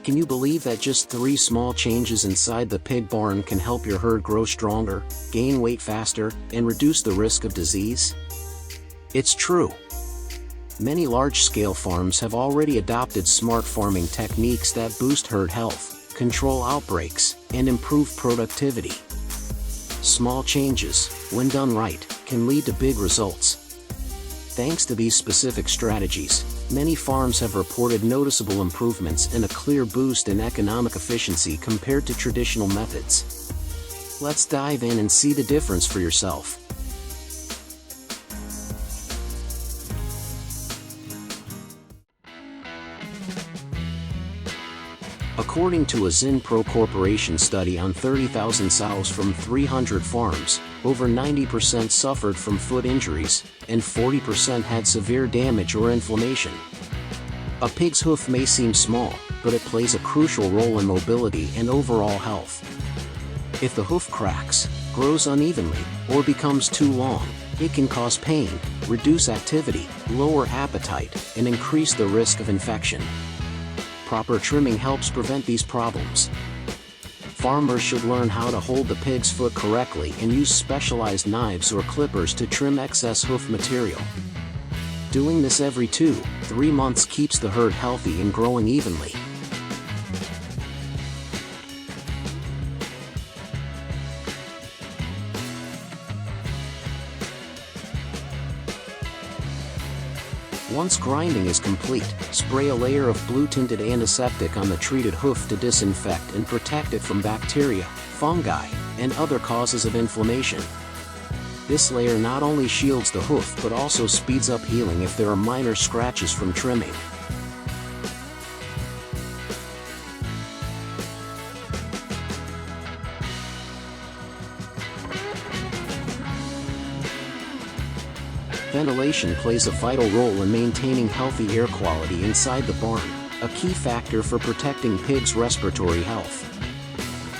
Can you believe that just 3 small changes inside the pig barn can help your herd grow stronger, gain weight faster, and reduce the risk of disease? It's true. Many large-scale farms have already adopted smart farming techniques that boost herd health, control outbreaks, and improve productivity. Small changes, when done right, can lead to big results. Thanks to these specific strategies, many farms have reported noticeable improvements and a clear boost in economic efficiency compared to traditional methods. Let's dive in and see the difference for yourself. According to a Zinpro Corporation study on 30,000 sows from 300 farms, over 90% suffered from foot injuries, and 40% had severe damage or inflammation. A pig's hoof may seem small, but it plays a crucial role in mobility and overall health. If the hoof cracks, grows unevenly, or becomes too long, it can cause pain, reduce activity, lower appetite, and increase the risk of infection. Proper trimming helps prevent these problems. Farmers should learn how to hold the pig's foot correctly and use specialized knives or clippers to trim excess hoof material. Doing this every 2-3 months keeps the herd healthy and growing evenly. Once grinding is complete, spray a layer of blue-tinted antiseptic on the treated hoof to disinfect and protect it from bacteria, fungi, and other causes of inflammation. This layer not only shields the hoof but also speeds up healing if there are minor scratches from trimming. Ventilation plays a vital role in maintaining healthy air quality inside the barn, a key factor for protecting pigs' respiratory health.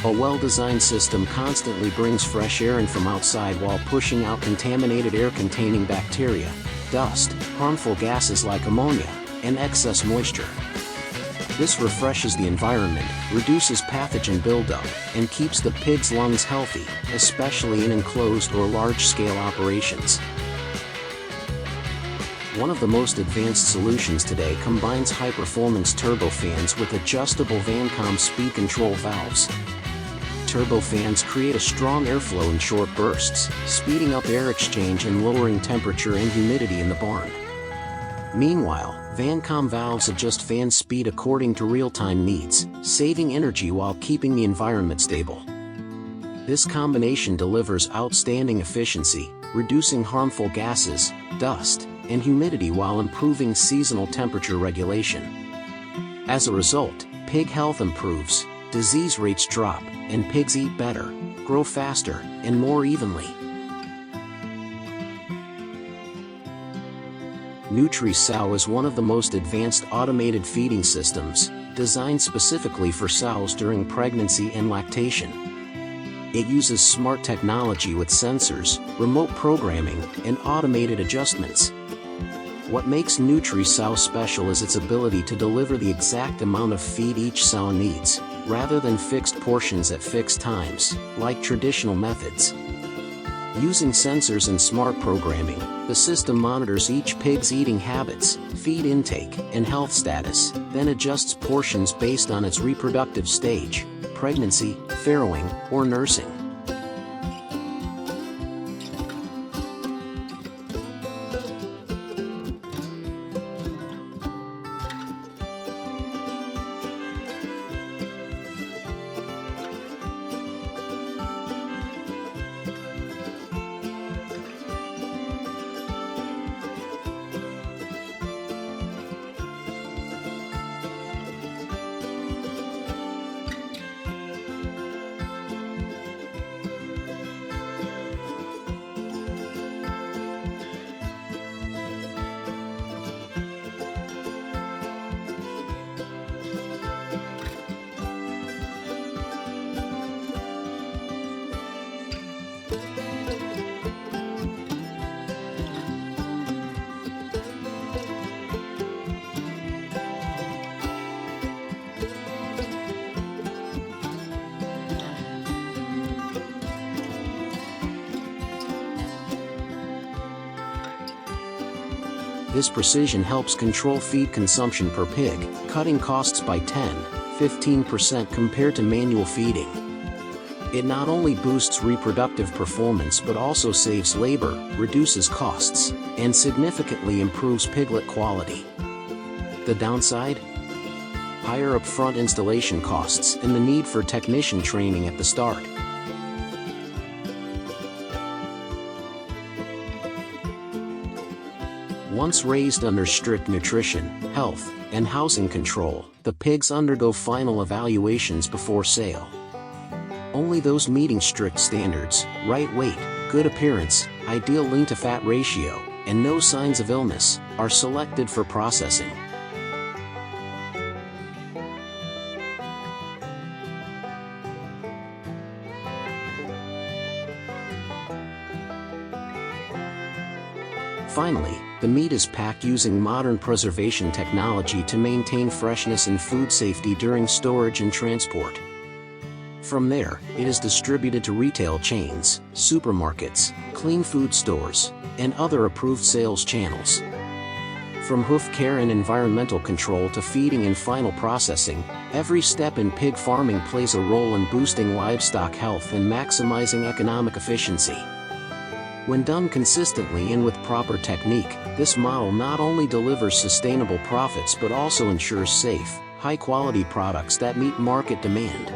A well-designed system constantly brings fresh air in from outside while pushing out contaminated air containing bacteria, dust, harmful gases like ammonia, and excess moisture. This refreshes the environment, reduces pathogen buildup, and keeps the pig's lungs healthy, especially in enclosed or large-scale operations. One of the most advanced solutions today combines high-performance turbofans with adjustable Vancom speed control valves. Turbofans create a strong airflow in short bursts, speeding up air exchange and lowering temperature and humidity in the barn. Meanwhile, Vancom valves adjust fan speed according to real-time needs, saving energy while keeping the environment stable. This combination delivers outstanding efficiency, reducing harmful gases, dust, and humidity while improving seasonal temperature regulation. As a result, pig health improves, disease rates drop, and pigs eat better, grow faster, and more evenly. NutriSow is one of the most advanced automated feeding systems, designed specifically for sows during pregnancy and lactation. It uses smart technology with sensors, remote programming, and automated adjustments. What makes NutriSow special is its ability to deliver the exact amount of feed each sow needs, rather than fixed portions at fixed times, like traditional methods. Using sensors and smart programming, the system monitors each pig's eating habits, feed intake, and health status, then adjusts portions based on its reproductive stage, pregnancy, farrowing, or nursing. this precision helps control feed consumption per pig, cutting costs by 10–15% compared to manual feeding. It not only boosts reproductive performance but also saves labor, reduces costs, and significantly improves piglet quality. The downside? Higher upfront installation costs and the need for technician training at the start. Once raised under strict nutrition, health, and housing control, the pigs undergo final evaluations before sale. Only those meeting strict standards, right weight, good appearance, ideal lean-to-fat ratio, and no signs of illness, are selected for processing. Finally, the meat is packed using modern preservation technology to maintain freshness and food safety during storage and transport. From there, it is distributed to retail chains, supermarkets, clean food stores, and other approved sales channels. From hoof care and environmental control to feeding and final processing, every step in pig farming plays a role in boosting livestock health and maximizing economic efficiency. When done consistently and with proper technique, this model not only delivers sustainable profits but also ensures safe, high-quality products that meet market demand.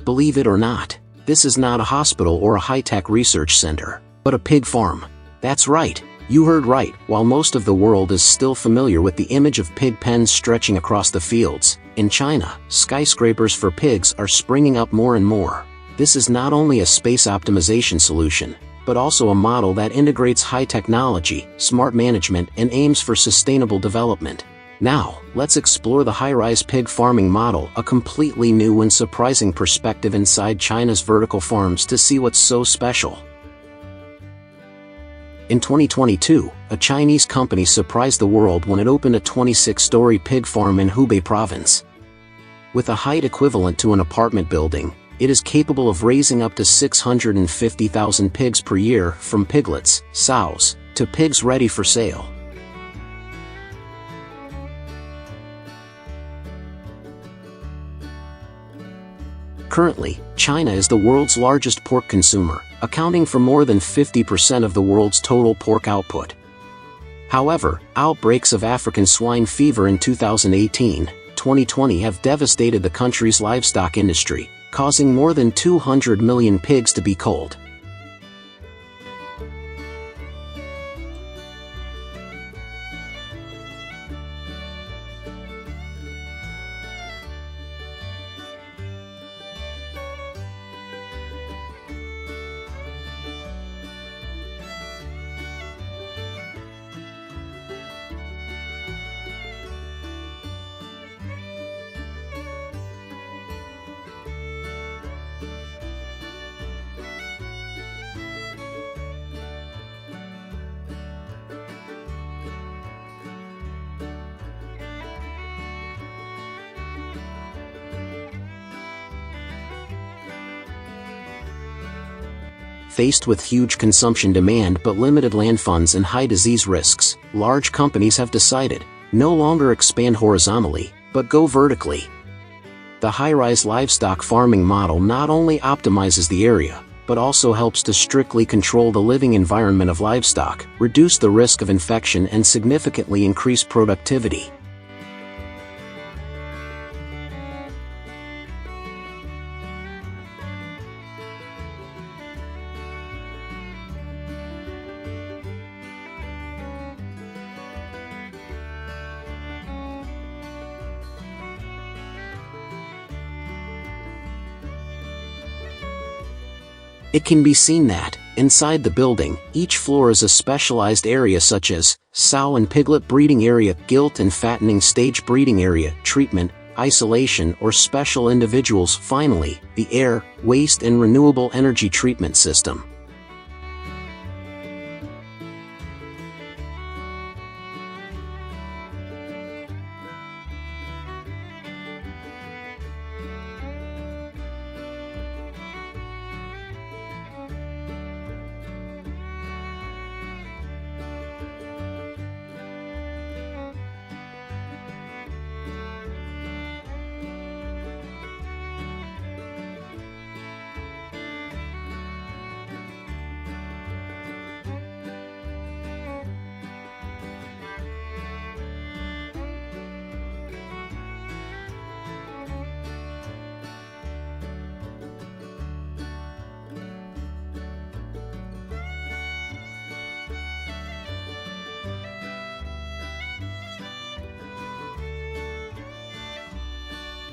Believe it or not, this is not a hospital or a high-tech research center, but a pig farm. That's right, you heard right. While most of the world is still familiar with the image of pig pens stretching across the fields, in China, skyscrapers for pigs are springing up more and more. This is not only a space optimization solution, but also a model that integrates high technology, smart management, and aims for sustainable development. Now, let's explore the high-rise pig farming model, a completely new and surprising perspective inside China's vertical farms to see what's so special. In 2022, a Chinese company surprised the world when it opened a 26-story pig farm in Hubei province. With a height equivalent to an apartment building, it is capable of raising up to 650,000 pigs per year, from piglets, sows, to pigs ready for sale. Currently, China is the world's largest pork consumer, accounting for more than 50% of the world's total pork output. However, outbreaks of African swine fever in 2018-2020 have devastated the country's livestock industry, causing more than 200 million pigs to be culled. Faced with huge consumption demand but limited land funds and high disease risks, large companies have decided no longer expand horizontally, but go vertically. The high-rise livestock farming model not only optimizes the area, but also helps to strictly control the living environment of livestock, reduce the risk of infection, and significantly increase productivity. It can be seen that, inside the building, each floor is a specialized area such as sow and piglet breeding area, gilt and fattening stage breeding area, treatment, isolation or special individuals. Finally, the air, waste and renewable energy treatment system.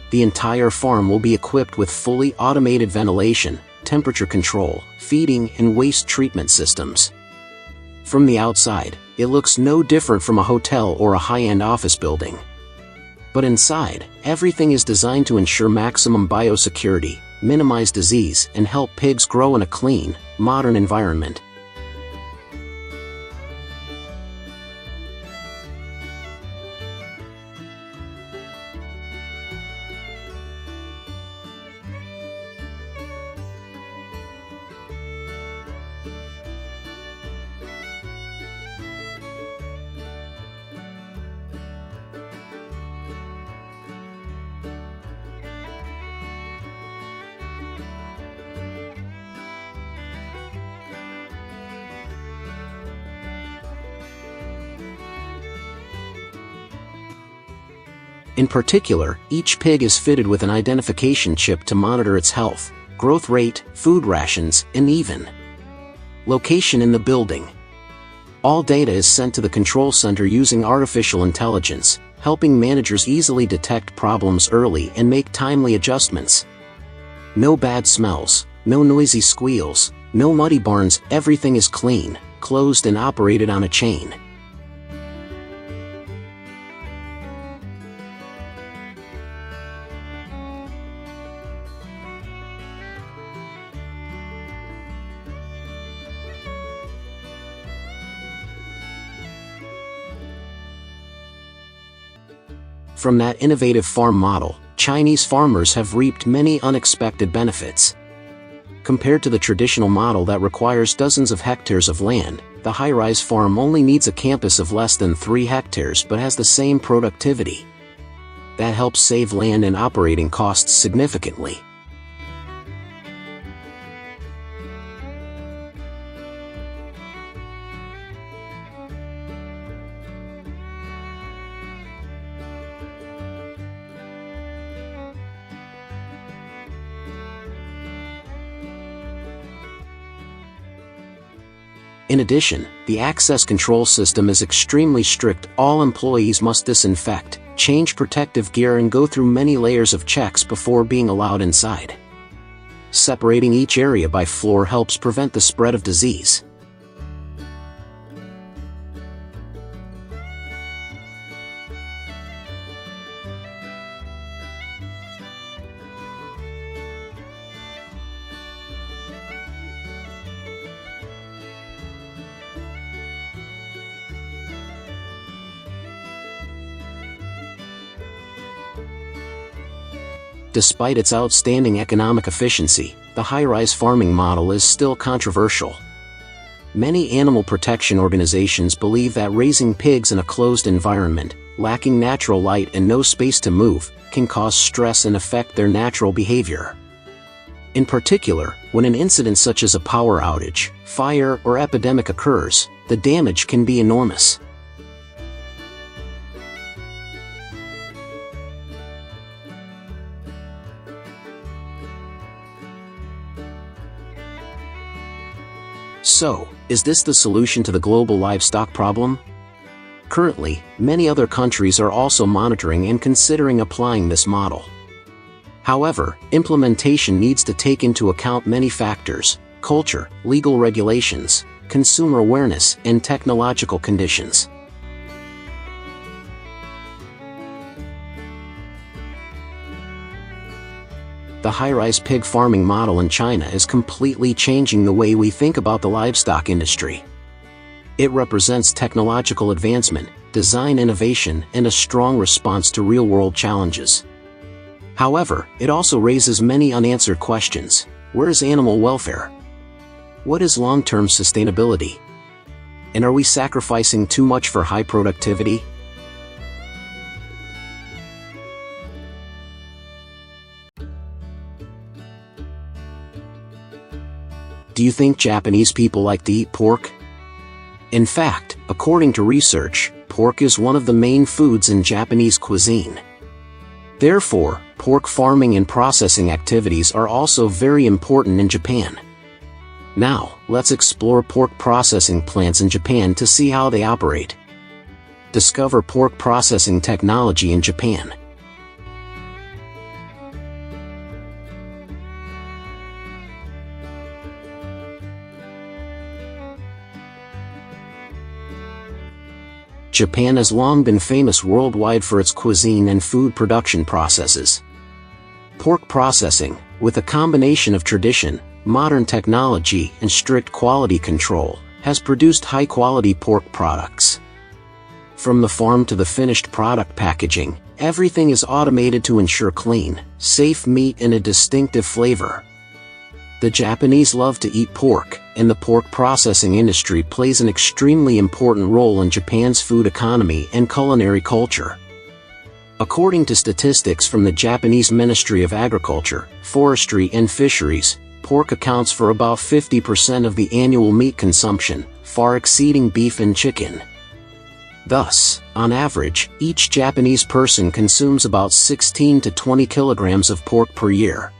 The entire farm will be equipped with fully automated ventilation, temperature control, feeding, and waste treatment systems. From the outside, it looks no different from a hotel or a high-end office building. But inside, everything is designed to ensure maximum biosecurity, minimize disease, and help pigs grow in a clean, modern environment. In particular, each pig is fitted with an identification chip to monitor its health, growth rate, food rations, and even location in the building. All data is sent to the control center using artificial intelligence, helping managers easily detect problems early and make timely adjustments. No bad smells, no noisy squeals, no muddy barns. Everything is clean, closed and operated on a chain. From that innovative farm model, Chinese farmers have reaped many unexpected benefits. Compared to the traditional model that requires dozens of hectares of land, the high-rise farm only needs a campus of less than 3 hectares but has the same productivity. That helps save land and operating costs significantly. In addition, the access control system is extremely strict. All employees must disinfect, change protective gear and go through many layers of checks before being allowed inside. Separating each area by floor helps prevent the spread of disease. Despite its outstanding economic efficiency, the high-rise farming model is still controversial. Many animal protection organizations believe that raising pigs in a closed environment, lacking natural light and no space to move, can cause stress and affect their natural behavior. In particular, when an incident such as a power outage, fire, or epidemic occurs, the damage can be enormous. So, is this the solution to the global livestock problem? Currently, many other countries are also monitoring and considering applying this model. However, implementation needs to take into account many factors: culture, legal regulations, consumer awareness, and technological conditions. The high-rise pig farming model in China is completely changing the way we think about the livestock industry. It represents technological advancement, design innovation, and a strong response to real-world challenges. However, it also raises many unanswered questions. Where is animal welfare? What is long-term sustainability? And are we sacrificing too much for high productivity? Do you think Japanese people like to eat pork? In fact, according to research, pork is one of the main foods in Japanese cuisine. Therefore, pork farming and processing activities are also very important in Japan. Now, let's explore pork processing plants in Japan to see how they operate. Discover pork processing technology in Japan. Japan has long been famous worldwide for its cuisine and food production processes. Pork processing, with a combination of tradition, modern technology, and strict quality control, has produced high-quality pork products. From the farm to the finished product packaging, everything is automated to ensure clean, safe meat and a distinctive flavor. The Japanese love to eat pork, and the pork processing industry plays an extremely important role in Japan's food economy and culinary culture. According to statistics from the Japanese Ministry of Agriculture, Forestry and Fisheries, pork accounts for about 50% of the annual meat consumption, far exceeding beef and chicken. Thus, on average, each Japanese person consumes about 16 to 20 kilograms of pork per year.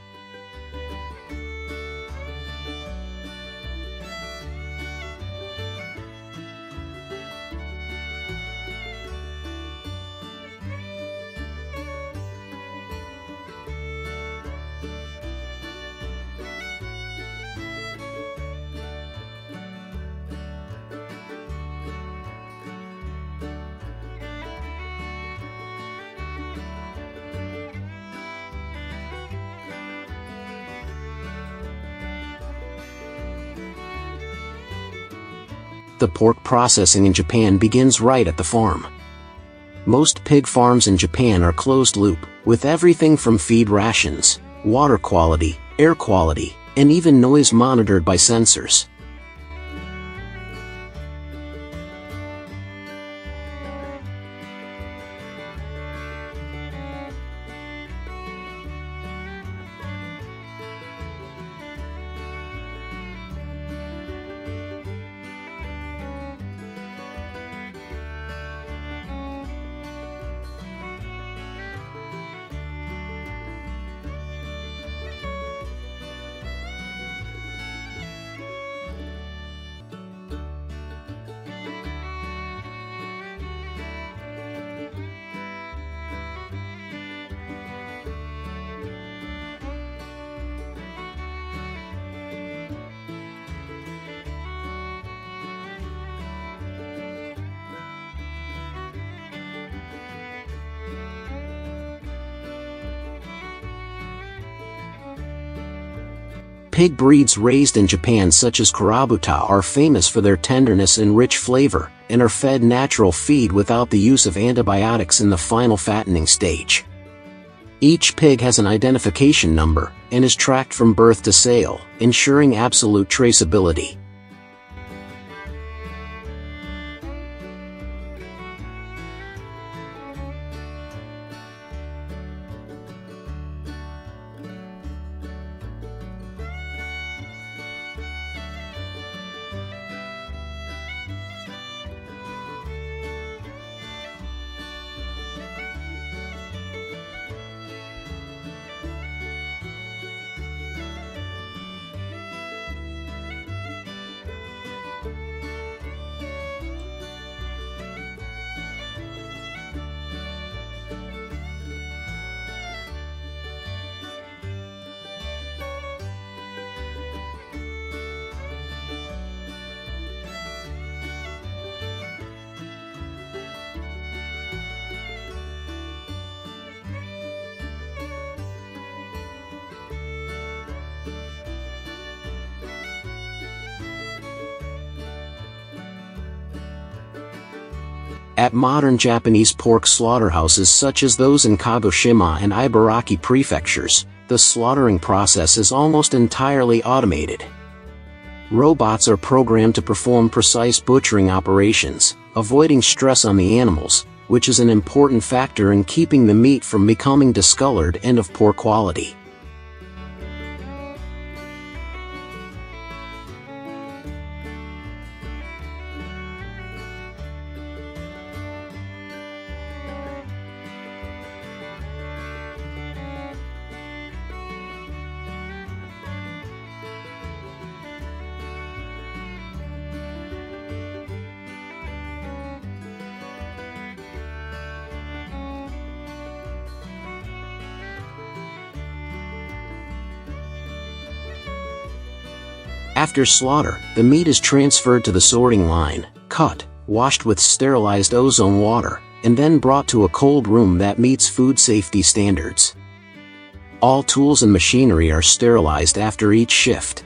The pork processing in Japan begins right at the farm. Most pig farms in Japan are closed-loop, with everything from feed rations, water quality, air quality, and even noise monitored by sensors. Pig breeds raised in Japan such as Kurabuta are famous for their tenderness and rich flavor, and are fed natural feed without the use of antibiotics in the final fattening stage. Each pig has an identification number, and is tracked from birth to sale, ensuring absolute traceability. At modern Japanese pork slaughterhouses such as those in Kagoshima and Ibaraki prefectures, the slaughtering process is almost entirely automated. Robots are programmed to perform precise butchering operations, avoiding stress on the animals, which is an important factor in keeping the meat from becoming discolored and of poor quality. After slaughter, the meat is transferred to the sorting line, cut, washed with sterilized ozone water, and then brought to a cold room that meets food safety standards. All tools and machinery are sterilized after each shift.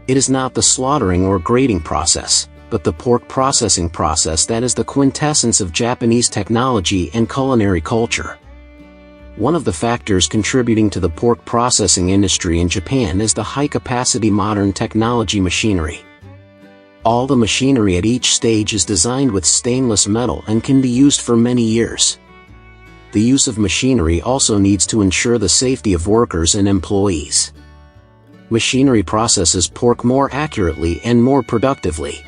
It is not the slaughtering or grading process, but the pork processing process that is the quintessence of Japanese technology and culinary culture. One of the factors contributing to the pork processing industry in Japan is the high-capacity modern technology machinery. All the machinery at each stage is designed with stainless metal and can be used for many years. The use of machinery also needs to ensure the safety of workers and employees. Machinery processes pork more accurately and more productively.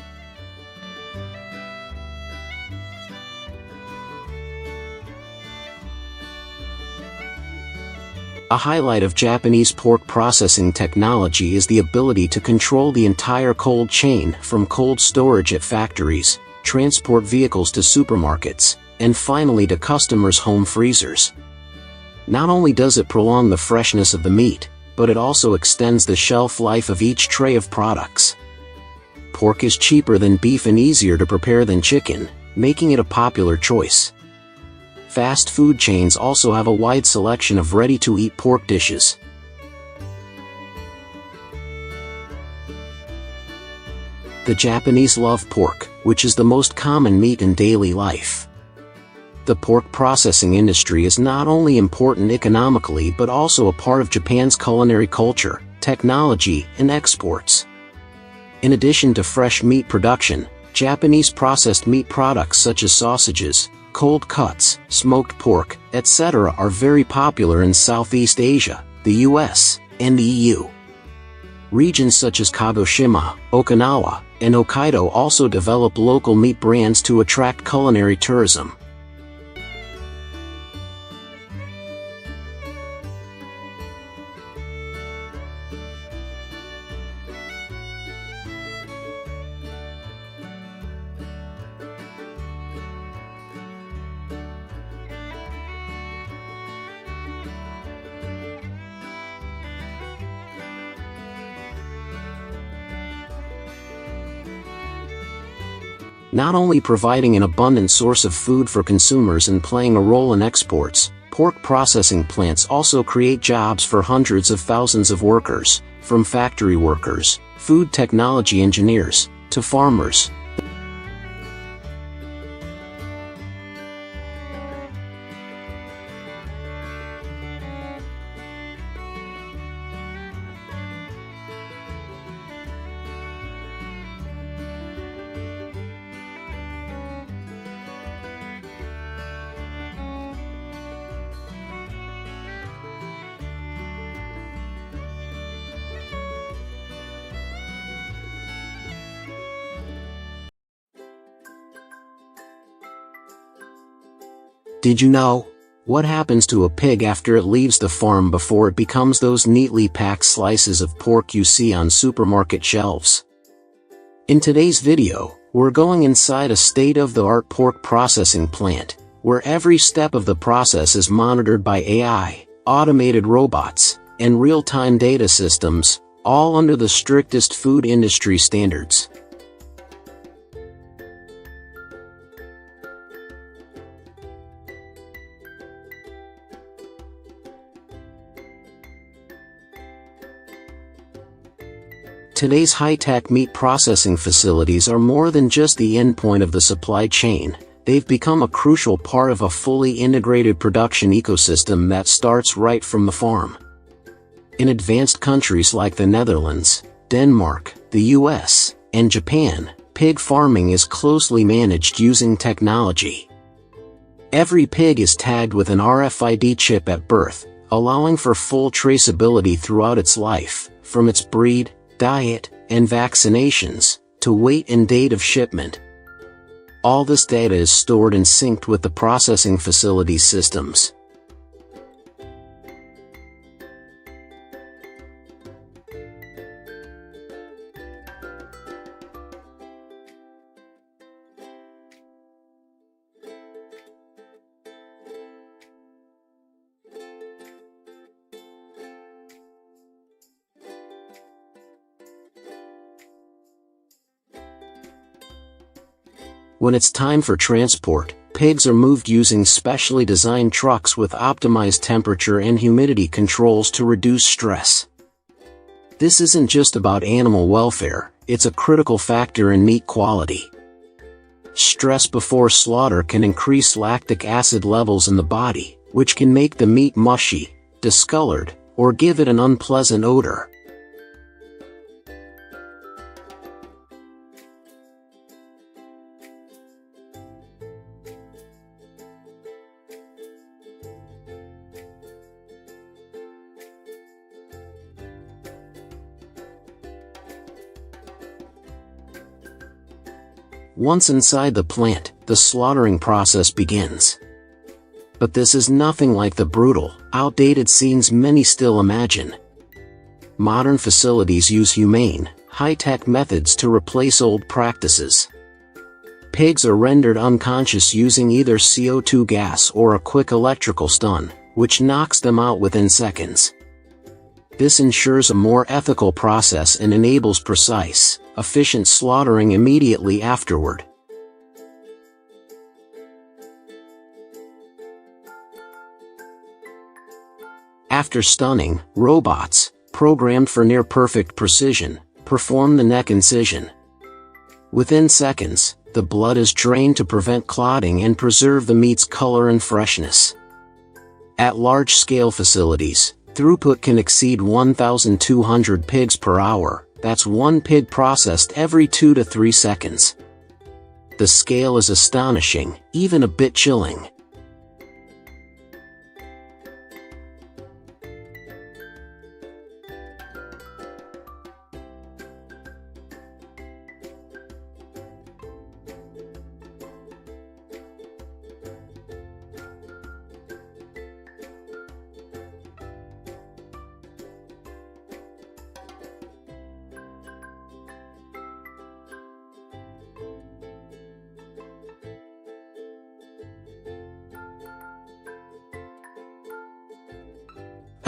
A highlight of Japanese pork processing technology is the ability to control the entire cold chain, from cold storage at factories, transport vehicles to supermarkets, and finally to customers' home freezers. Not only does it prolong the freshness of the meat, but it also extends the shelf life of each tray of products. Pork is cheaper than beef and easier to prepare than chicken, making it a popular choice. Fast food chains also have a wide selection of ready-to-eat pork dishes. The Japanese love pork, which is the most common meat in daily life. The pork processing industry is not only important economically but also a part of Japan's culinary culture, technology, and exports. In addition to fresh meat production, Japanese processed meat products such as sausages, cold cuts, smoked pork, etc. are very popular in Southeast Asia, the US, and the EU. Regions such as Kagoshima, Okinawa, and Hokkaido also develop local meat brands to attract culinary tourism. Not only providing an abundant source of food for consumers and playing a role in exports, pork processing plants also create jobs for hundreds of thousands of workers, from factory workers, food technology engineers, to farmers. Did you know? What happens to a pig after it leaves the farm before it becomes those neatly packed slices of pork you see on supermarket shelves? In today's video, we're going inside a state-of-the-art pork processing plant, where every step of the process is monitored by AI, automated robots, and real-time data systems, all under the strictest food industry standards. Today's high-tech meat processing facilities are more than just the endpoint of the supply chain. They've become a crucial part of a fully integrated production ecosystem that starts right from the farm. In advanced countries like the Netherlands, Denmark, the US, and Japan, pig farming is closely managed using technology. Every pig is tagged with an RFID chip at birth, allowing for full traceability throughout its life, from its breed, diet, and vaccinations, to weight and date of shipment. All this data is stored and synced with the processing facility's systems. When it's time for transport, pigs are moved using specially designed trucks with optimized temperature and humidity controls to reduce stress. This isn't just about animal welfare, it's a critical factor in meat quality. Stress before slaughter can increase lactic acid levels in the body, which can make the meat mushy, discolored, or give it an unpleasant odor. Once inside the plant, the slaughtering process begins. But this is nothing like the brutal, outdated scenes many still imagine. Modern facilities use humane, high-tech methods to replace old practices. Pigs are rendered unconscious using either CO2 gas or a quick electrical stun, which knocks them out within seconds. This ensures a more ethical process and enables precise, efficient slaughtering immediately afterward. After stunning, robots, programmed for near-perfect precision, perform the neck incision. Within seconds, the blood is drained to prevent clotting and preserve the meat's color and freshness. At large-scale facilities, throughput can exceed 1,200 pigs per hour. That's one pig processed every 2 to 3 seconds. The scale is astonishing, even a bit chilling.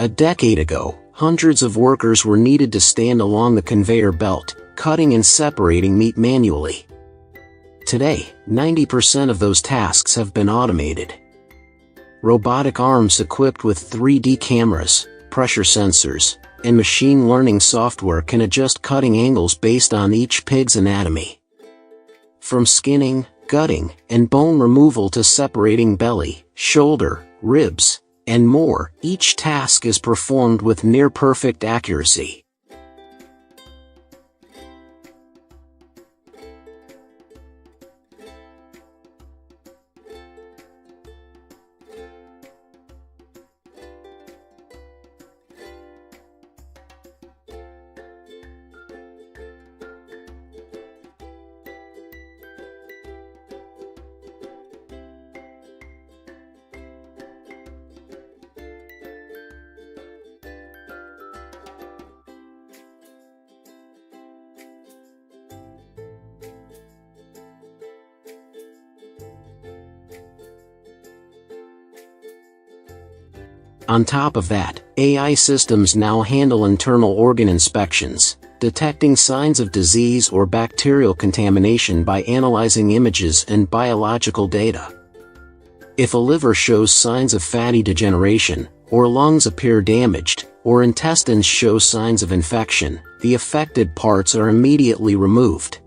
A decade ago, hundreds of workers were needed to stand along the conveyor belt, cutting and separating meat manually. Today, 90% of those tasks have been automated. Robotic arms equipped with 3D cameras, pressure sensors, and machine learning software can adjust cutting angles based on each pig's anatomy. From skinning, gutting, and bone removal to separating belly, shoulder, ribs, and more, each task is performed with near-perfect accuracy. On top of that, AI systems now handle internal organ inspections, detecting signs of disease or bacterial contamination by analyzing images and biological data. If a liver shows signs of fatty degeneration, or lungs appear damaged, or intestines show signs of infection, the affected parts are immediately removed.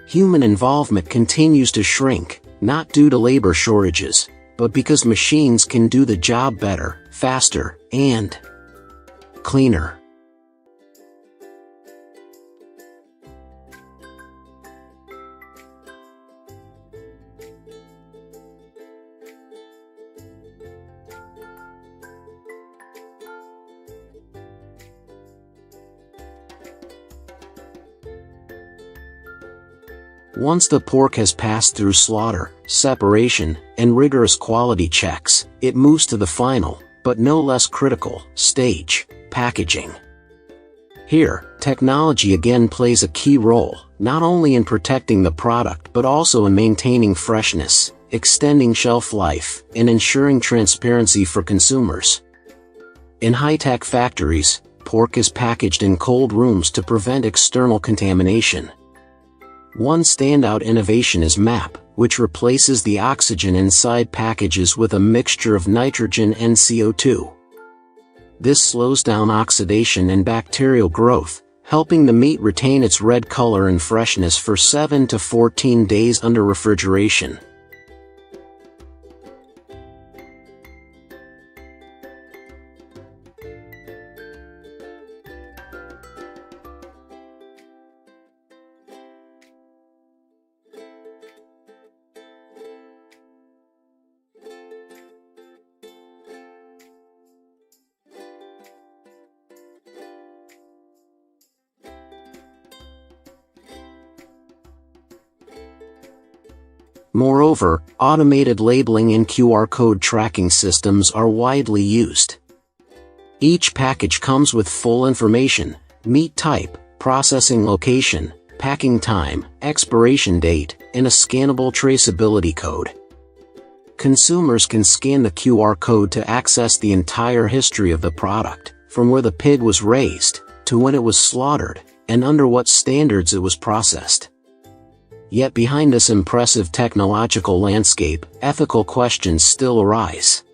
Human involvement continues to shrink, not due to labor shortages, but because machines can do the job better, faster, and cleaner. Once the pork has passed through slaughter, separation, and rigorous quality checks, it moves to the final, but no less critical, stage, packaging. Here, technology again plays a key role, not only in protecting the product but also in maintaining freshness, extending shelf life, and ensuring transparency for consumers. In high-tech factories, pork is packaged in cold rooms to prevent external contamination. One standout innovation is MAP, which replaces the oxygen inside packages with a mixture of nitrogen and CO2. This slows down oxidation and bacterial growth, helping the meat retain its red color and freshness for 7 to 14 days under refrigeration. Moreover, automated labeling and QR code tracking systems are widely used. Each package comes with full information: meat type, processing location, packing time, expiration date, and a scannable traceability code. Consumers can scan the QR code to access the entire history of the product, from where the pig was raised, to when it was slaughtered, and under what standards it was processed. Yet behind this impressive technological landscape, ethical questions still arise.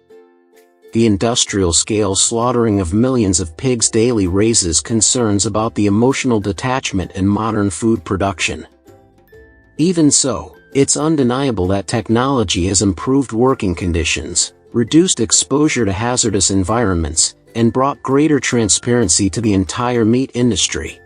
The industrial-scale slaughtering of millions of pigs daily raises concerns about the emotional detachment in modern food production. Even so, it's undeniable that technology has improved working conditions, reduced exposure to hazardous environments, and brought greater transparency to the entire meat industry.